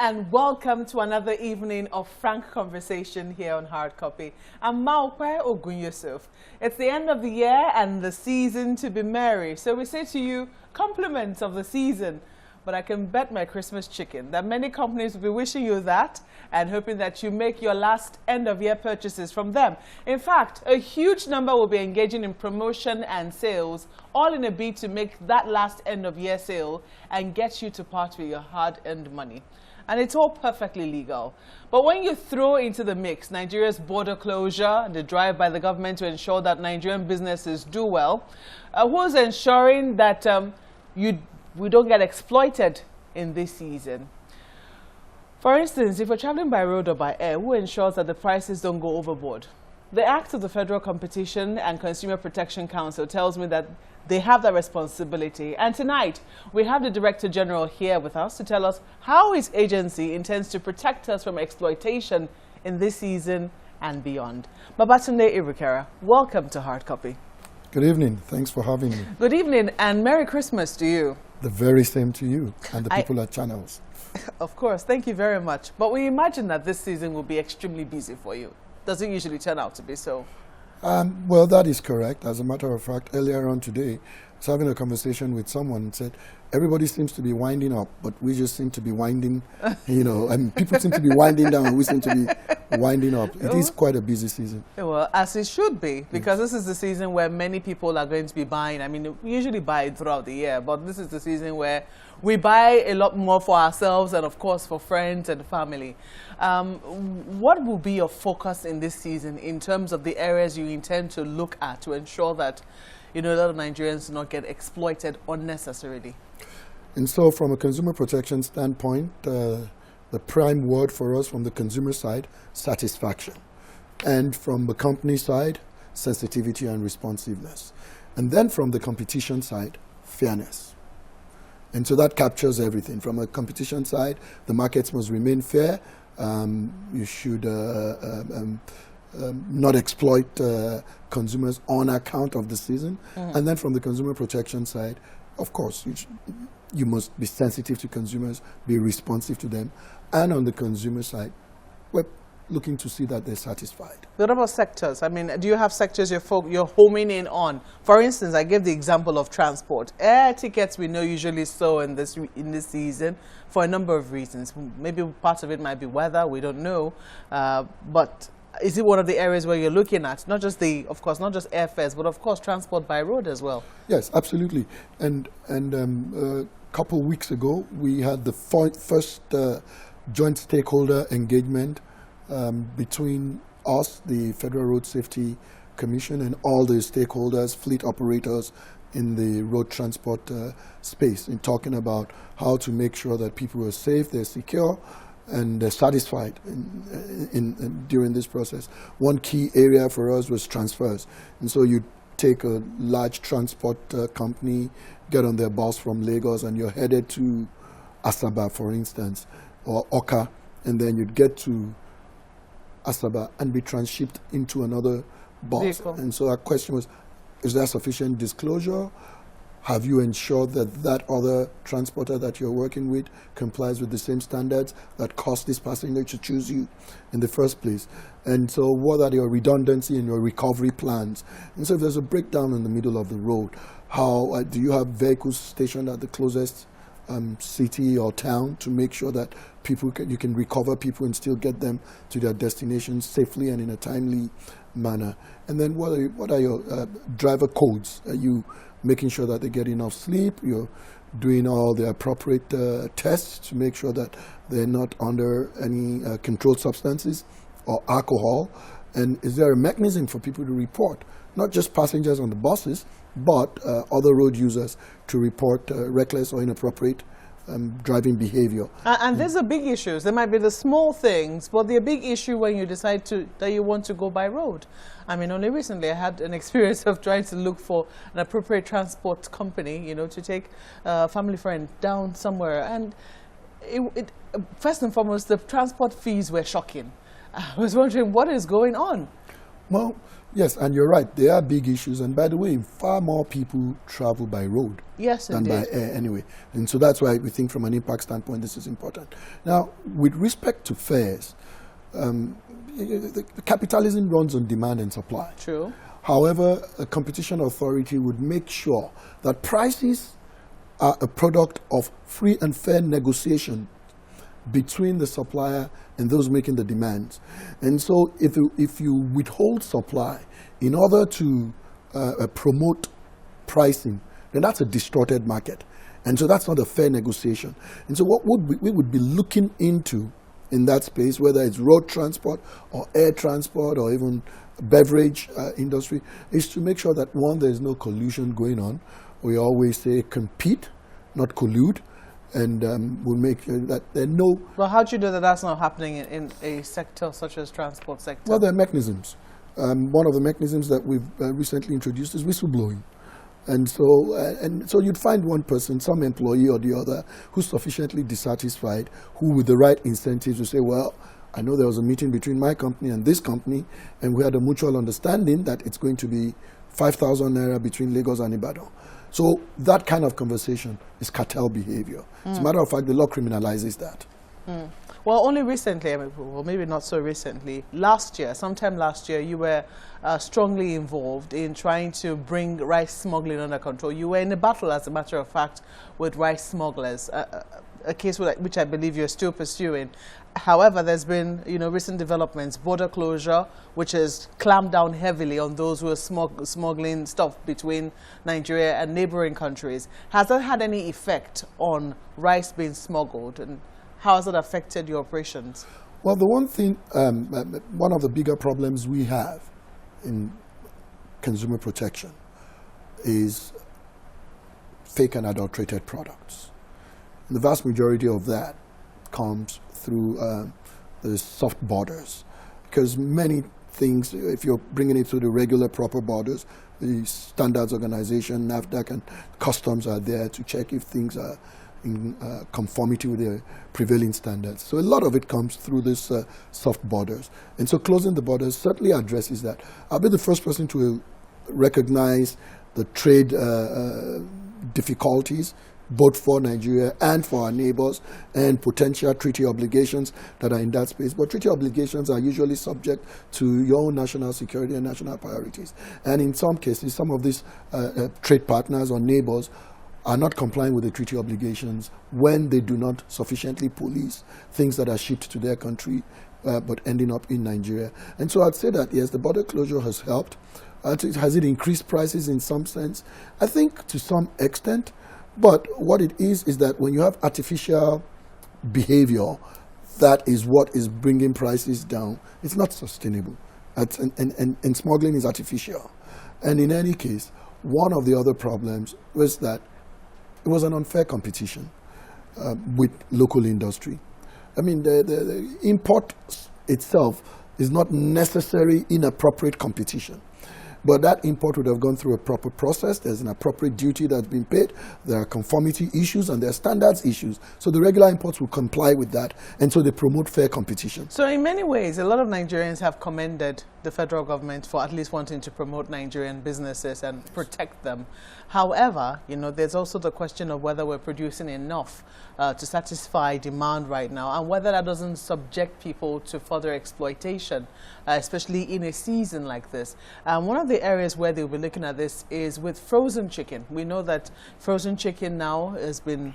and welcome to another evening of frank conversation here on Hard Copy. I'm Maokwe Ogun Yusuf. It's the end of the year and the season to be merry. So we say to you, compliments of the season. But I can bet my Christmas chicken that many companies will be wishing you that and hoping that you make your last end-of-year purchases from them. In fact, a huge number will be engaging in promotion and sales, all in a bid to make that last end-of-year sale and get you to part with your hard-earned money. And it's all perfectly legal. But when you throw into the mix Nigeria's border closure, the drive by the government to ensure that Nigerian businesses do well, who's ensuring that we don't get exploited in this season? For instance, if we're traveling by road or by air, who ensures that the prices don't go overboard? The Act of the Federal Competition and Consumer Protection Council tells me that they have that responsibility. And tonight, we have the Director General here with us to tell us how his agency intends to protect us from exploitation in this season and beyond. Babatunde Irukera, welcome to Hard Copy. Good evening. Thanks for having me. Good evening and Merry Christmas to you. The very same to you and the people at Channels. Of course, thank you very much. But we imagine that this season will be extremely busy for you. Doesn't usually turn out to be so. Well, that is correct. As a matter of fact, earlier on today, I was having a conversation with someone and said, everybody seems to be winding up, but we just seem to be winding, and people seem to be winding down, and we seem to be winding up. It is quite a busy season. Well, as it should be, because this is the season where many people are going to be buying. I mean, we usually buy throughout the year, but this is the season where we buy a lot more for ourselves and, of course, for friends and family. What will be your focus in this season in terms of the areas you intend to look at to ensure that, a lot of Nigerians do not get exploited unnecessarily? And so from a consumer protection standpoint, the prime word for us from the consumer side, satisfaction. And from the company side, sensitivity and responsiveness. And then from the competition side, fairness. And so that captures everything. From a competition side, the markets must remain fair. You should not exploit consumers on account of the season. Mm-hmm. And then from the consumer protection side, of course, you must be sensitive to consumers, be responsive to them. And on the consumer side, we're looking to see that they're satisfied. What about sectors? I mean, do you have sectors you're homing in on? For instance, I gave the example of transport. Air tickets we know usually so in this season for a number of reasons. Maybe part of it might be weather, we don't know. But is it one of the areas where you're looking at? Not just airfares, but of course transport by road as well. Yes, absolutely. And a couple of weeks ago, we had the first joint stakeholder engagement between us, the Federal Road Safety Commission, and all the stakeholders, fleet operators in the road transport space, in talking about how to make sure that people are safe, they're secure, and they're satisfied during this process. One key area for us was transfers. And so you take a large transport company, get on their bus from Lagos, and you're headed to Asaba, for instance, or Oka, and then you'd get to Asaba and be transshipped into another bus. Vehicle. And so our question was, is there sufficient disclosure? Have you ensured that that other transporter that you're working with complies with the same standards that caused this passenger to choose you in the first place? And so what are your redundancy and your recovery plans? And so if there's a breakdown in the middle of the road, how do you have vehicles stationed at the closest city or town to make sure that you can recover people and still get them to their destinations safely and in a timely manner? And then what are your driver codes? Are you making sure that they get enough sleep? You're doing all the appropriate tests to make sure that they're not under any controlled substances or alcohol? And is there a mechanism for people to report, not just passengers on the buses, but other road users to report reckless or inappropriate driving behavior? And these are big issues. There might be the small things, but they're a big issue when you decide that you want to go by road. I mean, only recently I had an experience of trying to look for an appropriate transport company, to take a family friend down somewhere. And first and foremost, the transport fees were shocking. I was wondering what is going on. Well, yes, and you're right. There are big issues, and by the way, far more people travel by road Yes, than by indeed. air anyway. And so that's why we think from an impact standpoint this is important. Now, with respect to fares, the capitalism runs on demand and supply. True. However, a competition authority would make sure that prices are a product of free and fair negotiation between the supplier and those making the demands. And so if you withhold supply in order to promote pricing, then that's a distorted market. And so that's not a fair negotiation. And so what we would be looking into in that space, whether it's road transport or air transport or even beverage industry, is to make sure that, one, there's no collusion going on. We always say compete, not collude. And we'll make sure that there are no... Well, how do you know that that's not happening in a sector such as transport sector? Well, there are mechanisms. One of the mechanisms that we've recently introduced is whistleblowing. And so you'd find one person, some employee or the other, who's sufficiently dissatisfied, who with the right incentives will say, well, I know there was a meeting between my company and this company, and we had a mutual understanding that it's going to be 5,000 naira between Lagos and Ibadan. So that kind of conversation is cartel behavior. As a matter of fact, the law criminalizes that. Well, only recently, I mean, well, maybe not so recently, sometime last year, you were strongly involved in trying to bring rice smuggling under control. You were in a battle, as a matter of fact, with rice smugglers, a case which I believe you're still pursuing. However, there's been, recent developments, border closure, which has clamped down heavily on those who are smuggling stuff between Nigeria and neighboring countries. Has that had any effect on rice being smuggled, and how has it affected your operations? Well, the one thing, one of the bigger problems we have in consumer protection is fake and adulterated products. And the vast majority of that comes through the soft borders, because many things, if you're bringing it through the regular proper borders, the standards organization, NAFDAC, and customs are there to check if things are in conformity with the prevailing standards. So a lot of it comes through this soft borders. And so closing the borders certainly addresses that. I'll be the first person to recognize the trade difficulties, both for Nigeria and for our neighbors, and potential treaty obligations that are in that space. But treaty obligations are usually subject to your own national security and national priorities. And in some cases, some of these trade partners or neighbors are not complying with the treaty obligations when they do not sufficiently police things that are shipped to their country but ending up in Nigeria. And so I'd say that, yes, the border closure has helped. Has it increased prices in some sense? I think to some extent. But what it is that when you have artificial behavior, that is what is bringing prices down. It's not sustainable. And smuggling is artificial. And in any case, one of the other problems was that it was an unfair competition with local industry. I mean, the import itself is not necessarily inappropriate competition. But that import would have gone through a proper process. There's an appropriate duty that's been paid. There are conformity issues and there are standards issues. So the regular imports will comply with that. And so they promote fair competition. So in many ways, a lot of Nigerians have commended the federal government for at least wanting to promote Nigerian businesses and protect them. However, there's also the question of whether we're producing enough to satisfy demand right now, and whether that doesn't subject people to further exploitation, especially in a season like this. One of the areas where they'll be looking at this is with frozen chicken. We know that frozen chicken now has been,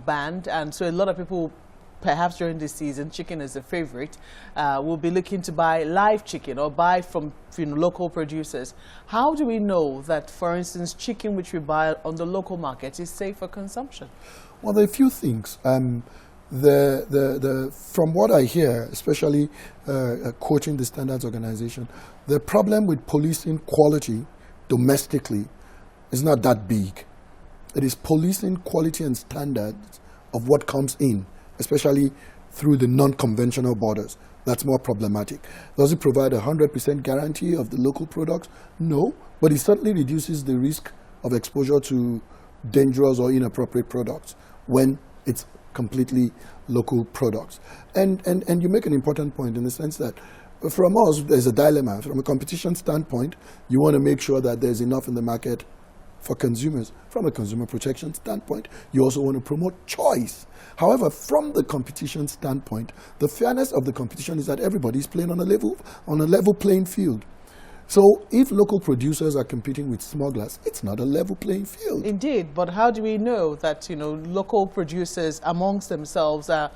banned, and so a lot of people, perhaps during this season, chicken is a favorite, will be looking to buy live chicken or buy from local producers. How do we know that, for instance, chicken which we buy on the local market is safe for consumption? Well, there are a few things. From what I hear, especially quoting the Standards Organization, the problem with policing quality domestically is not that big. It is policing quality and standards of what comes in, especially through the non-conventional borders. That's more problematic. Does it provide a 100% guarantee of the local products? No, but it certainly reduces the risk of exposure to dangerous or inappropriate products when it's completely local products. And you make an important point in the sense that from us, there's a dilemma. From a competition standpoint, you want to make sure that there's enough in the market for consumers. From a consumer protection standpoint, you also want to promote choice. However, from the competition standpoint, the fairness of the competition is that everybody's playing on a level playing field. So if local producers are competing with smugglers, it's not a level playing field. Indeed, but how do we know that, local producers amongst themselves are,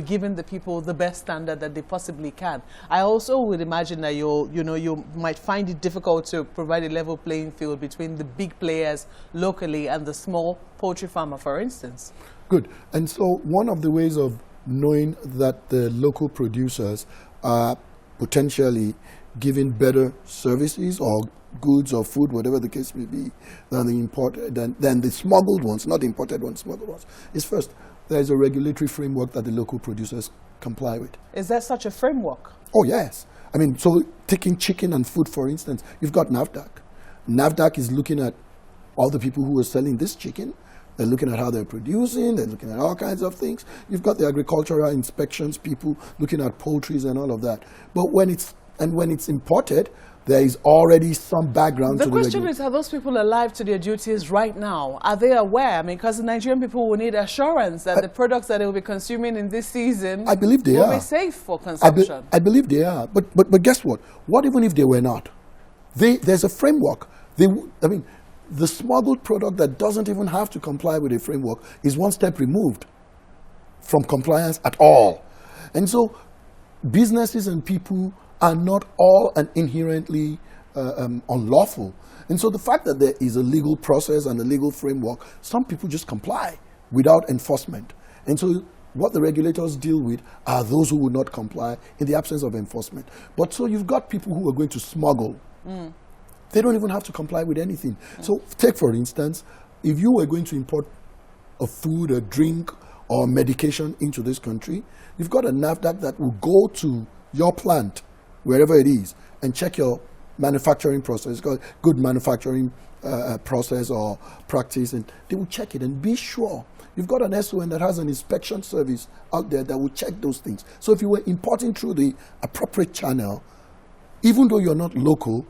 giving the people the best standard that they possibly can? I also would imagine that you might find it difficult to provide a level playing field between the big players locally and the small poultry farmer, for instance. Good. And so one of the ways of knowing that the local producers are potentially giving better services or goods or food, whatever the case may be, than the smuggled ones, not the imported ones, smuggled ones, is first, there is a regulatory framework that the local producers comply with. Is there such a framework? Oh, yes. I mean, so taking chicken and food, for instance, you've got NAFDAC. NAFDAC is looking at all the people who are selling this chicken. They're looking at how they're producing. They're looking at all kinds of things. You've got the agricultural inspections people looking at poultries and all of that. But when it's imported, there is already some background to the regulation. The question is, are those people alive to their duties right now? Are they aware? I mean, because the Nigerian people will need assurance that the products that they will be consuming in this season I believe they will are. be safe for consumption. I believe they are. But guess what? What even if they were not? There's a framework. The smuggled product that doesn't even have to comply with a framework is one step removed from compliance at all. And so businesses and people are not all and inherently unlawful. And so the fact that there is a legal process and a legal framework, some people just comply without enforcement. And so what the regulators deal with are those who will not comply in the absence of enforcement. But so you've got people who are going to smuggle. They don't even have to comply with anything. So take, for instance, if you were going to import a food, a drink, or medication into this country, you've got a NAFDAC that will go to your plant, wherever it is, and check your manufacturing process. It's called good manufacturing process or practice, and they will check it and be sure. You've got an SON that has an inspection service out there that will check those things. So if you were importing through the appropriate channel, even though you're not local,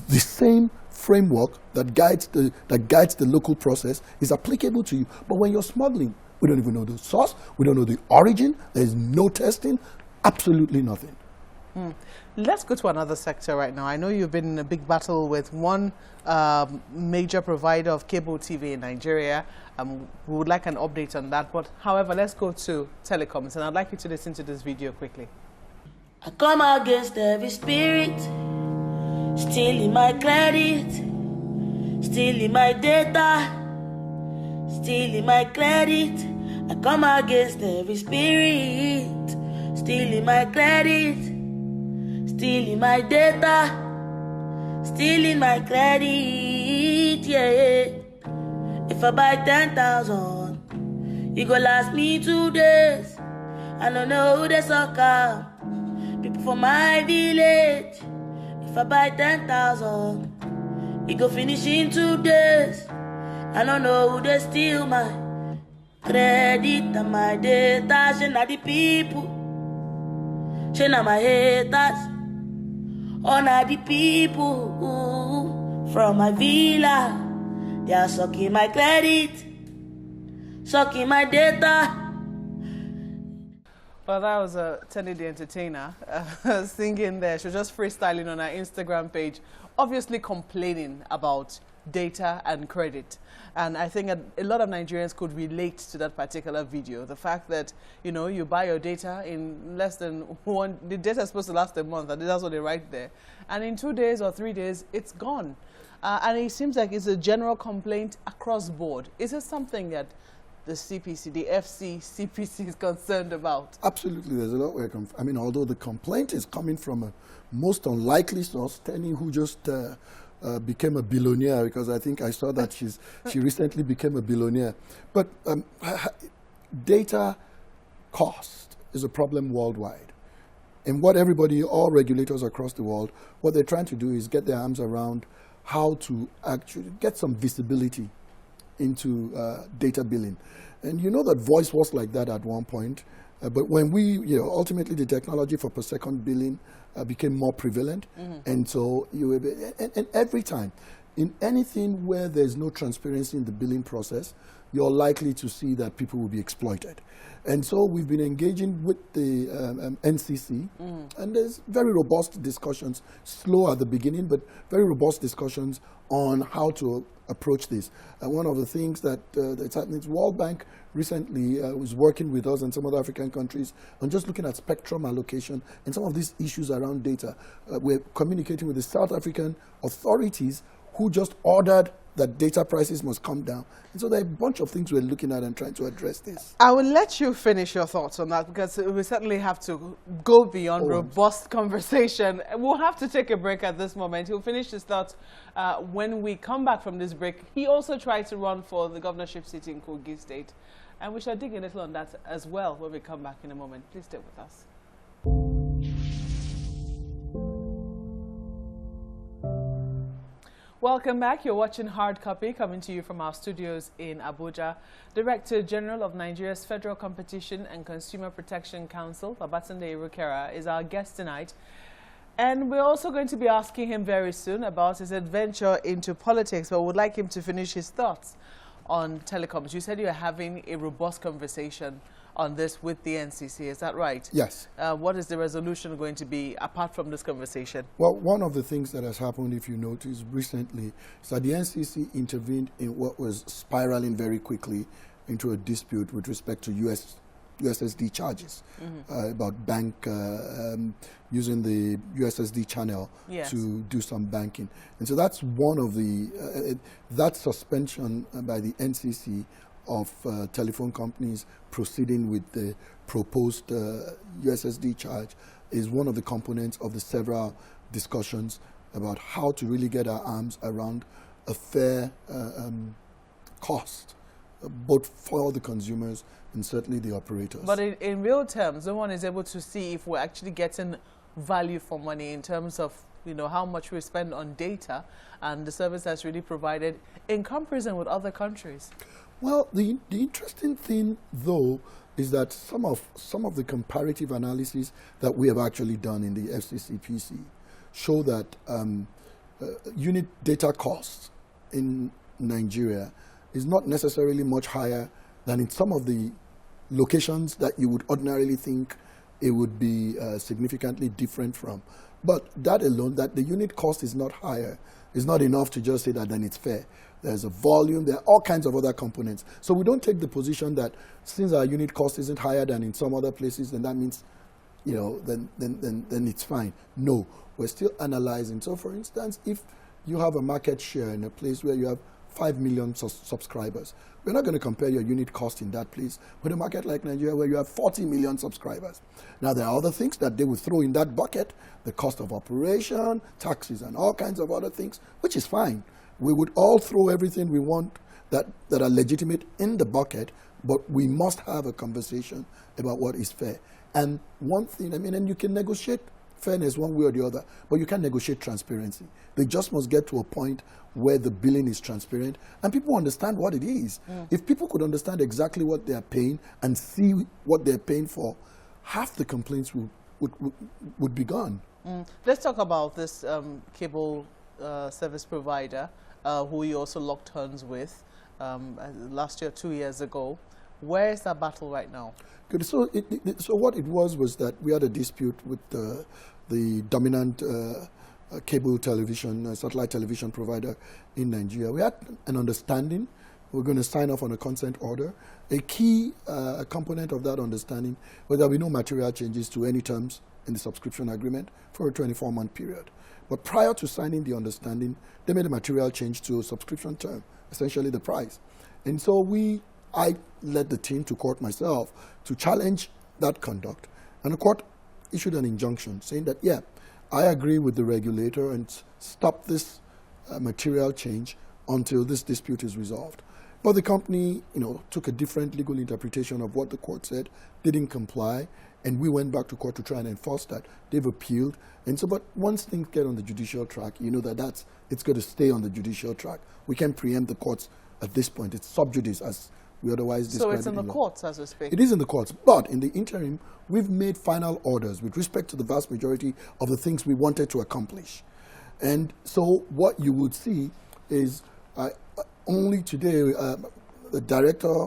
the same framework that guides the local process is applicable to you. But when you're smuggling, we don't even know the source, we don't know the origin, there's no testing, absolutely nothing. Let's go to another sector right now. I know you've been in a big battle with one major provider of cable TV in Nigeria. We would like an update on that. But however, let's go to Telecoms, and I'd like you to listen to this video quickly. I come against every spirit, stealing my credit, stealing my data, stealing my credit. I come against every spirit, stealing my credit, stealing my data, stealing my credit, yeah. If I buy 10,000, it go last me 2 days. I don't know who they sucker, people from my village. If I buy 10,000, it go finish in 2 days. I don't know who they steal my credit and my data. She not the people, she not my haters. All not the people from my villa. They are sucking my credit, sucking my data. Well, that was Tenny the Entertainer singing there. She was just freestyling on her Instagram page, obviously complaining about data and credit. And I think a lot of Nigerians could relate to that particular video. The fact that, you buy your data in less than the data is supposed to last a month, and that's what they write there. And in 2 days or 3 days, it's gone. And it seems like it's a general complaint across board. Is it something that the CPC, the CPC is concerned about? Absolutely, there's a lot where although the complaint is coming from a most unlikely source, Tenny, who just became a billionaire, because I think I saw that she recently became a billionaire. But data cost is a problem worldwide. And what all regulators across the world, what they're trying to do is get their arms around how to actually get some visibility into data billing. And you know that voice was like that at one point. But when ultimately the technology for per second billing became more prevalent, and so and every time, in anything where there's no transparency in the billing process, you're likely to see that people will be exploited. And so we've been engaging with the NCC, and there's very robust discussions, slow at the beginning, but very robust discussions on how to approach this. And one of the things that's happening is World Bank recently was working with us and some other African countries on just looking at spectrum allocation and some of these issues around data. We're communicating with the South African authorities who just ordered that data prices must come down. And so there are a bunch of things we're looking at and trying to address this. I will let you finish your thoughts on that, because we certainly have to go beyond robust conversation. We'll have to take a break at this moment. He'll finish his thoughts when we come back from this break. He also tried to run for the governorship seat in Kogi State. And we shall dig a little on that as well when we come back in a moment. Please stay with us. Welcome back. You're watching Hard Copy, coming to you from our studios in Abuja. Director General of Nigeria's Federal Competition and Consumer Protection Council, Babatunde Irukera, is our guest tonight. And we're also going to be asking him very soon about his adventure into politics, but would like him to finish his thoughts on telecoms. You said you are having a robust conversation on this with the NCC, is that right? Yes. What is the resolution going to be apart from this conversation? Well, one of the things that has happened, if you notice recently, is that the NCC intervened in what was spiraling very quickly into a dispute with respect to USSD charges, about bank using the USSD channel to do some banking. And so that's one of the, that suspension by the NCC of telephone companies proceeding with the proposed USSD charge is one of the components of the several discussions about how to really get our arms around a fair cost, both for the consumers and certainly the operators. But in real terms, no one is able to see if we're actually getting value for money in terms of how much we spend on data and the service that's really provided in comparison with other countries. Well, the interesting thing, though, is that some of the comparative analysis that we have actually done in the FCCPC show that unit data costs in Nigeria is not necessarily much higher than in some of the locations that you would ordinarily think it would be significantly different from. But that alone, that the unit cost is not higher, is not enough to just say that then it's fair. There's a volume, there are all kinds of other components. So we don't take the position that since our unit cost isn't higher than in some other places, then that means, then it's fine. No, we're still analyzing. So for instance, if you have a market share in a place where you have 5 million subscribers, we're not going to compare your unit cost in that place with a market like Nigeria where you have 40 million subscribers. Now, there are other things that they will throw in that bucket, the cost of operation, taxes, and all kinds of other things, which is fine. We would all throw everything we want that are legitimate in the bucket, but we must have a conversation about what is fair. And one thing, and you can negotiate fairness one way or the other, but you can't negotiate transparency. They just must get to a point where the billing is transparent and people understand what it is. If people could understand exactly what they are paying and see what they're paying for, half the complaints would be gone. Let's talk about this cable service provider who you also locked horns with last year, 2 years ago. Where is that battle right now? Good. So, so what it was that we had a dispute with the dominant cable television, satellite television provider in Nigeria. We had an understanding. We're going to sign off on a consent order. A key component of that understanding was there will be no material changes to any terms in the subscription agreement for a 24-month period. But prior to signing the understanding, they made a material change to a subscription term, essentially the price. And so I led the team to court myself to challenge that conduct. And the court issued an injunction saying that, yeah, I agree with the regulator and stop this material change until this dispute is resolved. But the company, took a different legal interpretation of what the court said, didn't comply, and we went back to court to try and enforce that. They've appealed. And so, but once things get on the judicial track, it's going to stay on the judicial track. We can't preempt the courts at this point. It's sub judice, as we otherwise describe. So it's in the courts as we speak? It is in the courts. But in the interim, we've made final orders with respect to the vast majority of the things we wanted to accomplish. And so what you would see is only today, the Director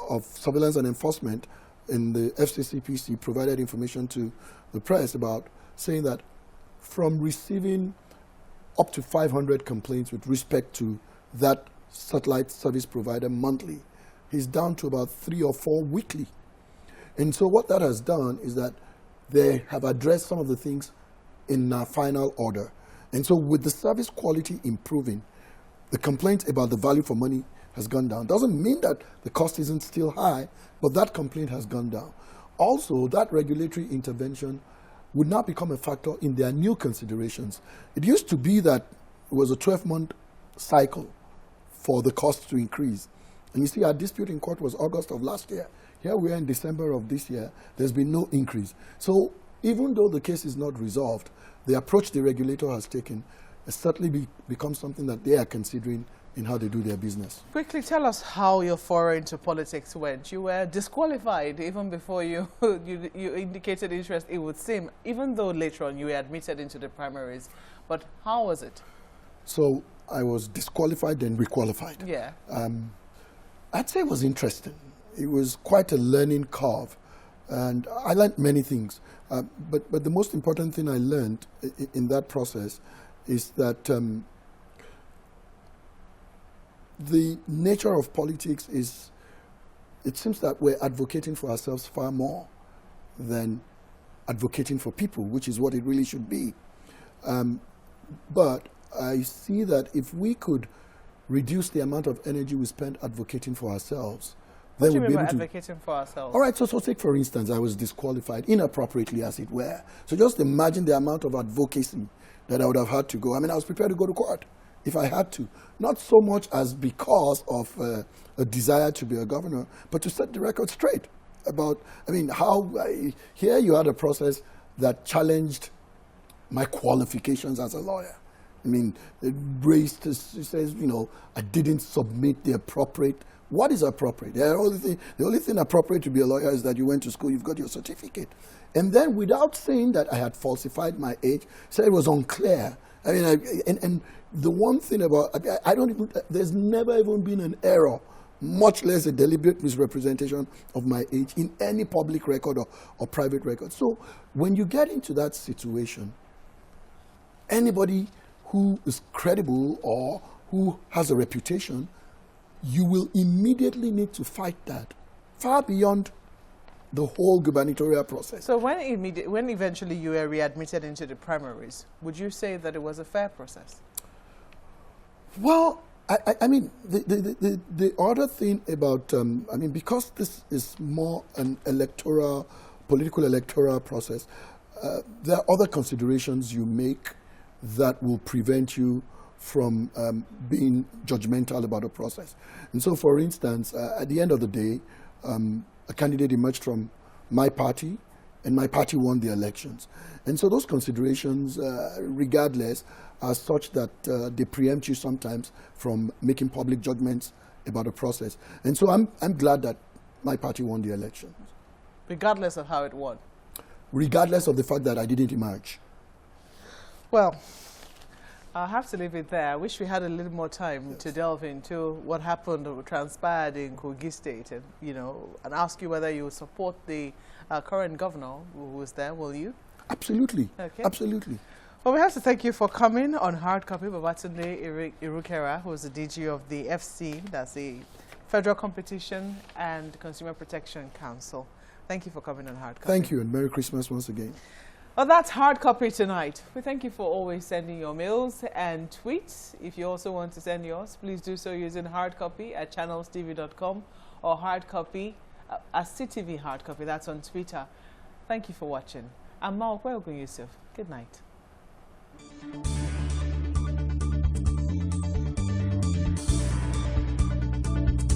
of Surveillance and Enforcement in the FCCPC provided information to the press about saying that from receiving up to 500 complaints with respect to that satellite service provider monthly, he's down to about 3 or 4 weekly. And so what that has done is that they have addressed some of the things in our final order. And so with the service quality improving, the complaint about the value for money has gone down. Doesn't mean that the cost isn't still high, but that complaint has gone down. Also, that regulatory intervention would not become a factor in their new considerations. It used to be that it was a 12-month cycle for the cost to increase. And you see, our dispute in court was August of last year. Here we are in December of this year. There's been no increase. So even though the case is not resolved, the approach the regulator has taken has certainly become something that they are considering in how they do their business. Quickly tell us how your foray into politics went. You were disqualified even before you indicated interest, it would seem, even though later on you were admitted into the primaries. But how was it? So I was disqualified, then requalified. Yeah. I'd say it was interesting. It was quite a learning curve. And I learned many things. But the most important thing I learned in that process is that the nature of politics is, it seems that we're advocating for ourselves far more than advocating for people, which is what it really should be. But I see that if we could reduce the amount of energy we spend advocating for ourselves, then we'll be able to advocating for ourselves. All right, so take for instance, I was disqualified inappropriately, as it were. So just imagine the amount of advocacy that I would have had to go. I mean, I was prepared to go to court if I had to. Not so much as because of a desire to be a governor, but to set the record straight about, I mean, how here you had a process that challenged my qualifications as a lawyer. I mean, it raised, it says, you know, I didn't submit the appropriate. What is appropriate? The only thing appropriate to be a lawyer is that you went to school, you've got your certificate. And then without saying that I had falsified my age, said it was unclear. I mean, and the one thing about, I don't even, there's never even been an error, much less a deliberate misrepresentation of my age in any public record or private record. So when you get into that situation, anybody who is credible or who has a reputation, you will immediately need to fight that far beyond the whole gubernatorial process. So when eventually you were readmitted into the primaries, would you say that it was a fair process? Well, I mean, the other thing about, I mean, because this is more an political electoral process, there are other considerations you make that will prevent you from being judgmental about a process. And so, for instance, at the end of the day, a candidate emerged from my party, and my party won the elections. And so those considerations, regardless, are such that they preempt you sometimes from making public judgments about a process. And so I'm glad that my party won the elections. Regardless of how it won? Regardless of the fact that I didn't emerge. Well, I'll have to leave it there. I wish we had a little more time to delve into what happened or transpired in Kogi State, and and ask you whether you support the current governor who is there. Will you? Absolutely. Okay. Absolutely. Well, we have to thank you for coming on Hard Copy. Babatunde Irukera, who is the DG of the FC, that's the Federal Competition and Consumer Protection Council. Thank you for coming on Hard Copy. Thank you, and Merry Christmas once again. Well, that's Hard Copy tonight. We thank you for always sending your mails and tweets. If you also want to send yours, please do so using Hard Copy at channelstv.com or Hard Copy at CTV Hard Copy. That's on Twitter. Thank you for watching. I'm Maokwe Ogun Yusuf. Good night.